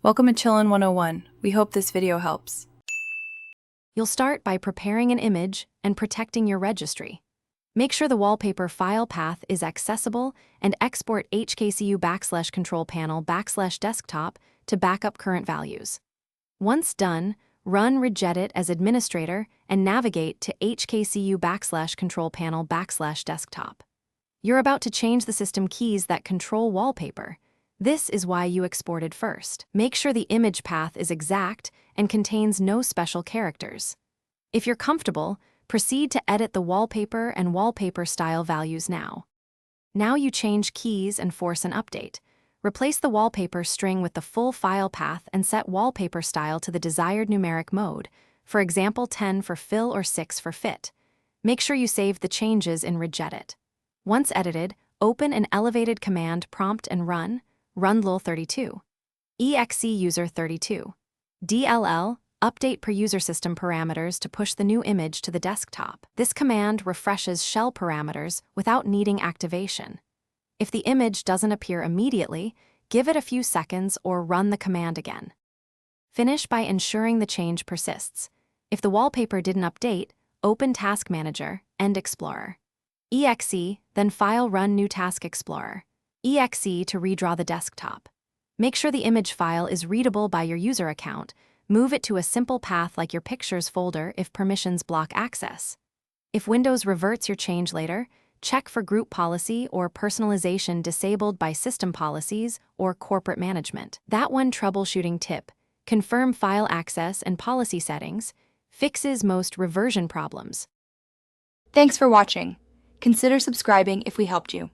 Welcome to Chillin' 101. We hope this video helps. You'll start by preparing an image and protecting your registry. Make sure the wallpaper file path is accessible and export HKCU/control panel /desktop to backup current values. Once done, run regedit as administrator and navigate to HKCU/control panel /desktop. You're about to change the system keys that control wallpaper. This is why you exported first. Make sure the image path is exact and contains no special characters. If you're comfortable, proceed to edit the wallpaper and wallpaper style values now. Now you change keys and force an update. Replace the wallpaper string with the full file path and set wallpaper style to the desired numeric mode, for example 10 for fill or 6 for fit. Make sure you save the changes in regedit. Once edited, open an elevated command prompt and run lul32. exe user 32. DLL, update per user system parameters to push the new image to the desktop. This command refreshes shell parameters without needing activation. If the image doesn't appear immediately, give it a few seconds or run the command again. Finish by ensuring the change persists. If the wallpaper didn't update, open Task Manager and Explorer. exe, then file run new Task Explorer. exe to redraw the desktop. Make sure the image file is readable by your user account. Move it to a simple path like your Pictures folder if permissions block access. If Windows reverts your change later, check for group policy or personalization disabled by system policies or corporate management. That one troubleshooting tip: confirm file access and policy settings, fixes most reversion problems. Thanks for watching. Consider subscribing if we helped you.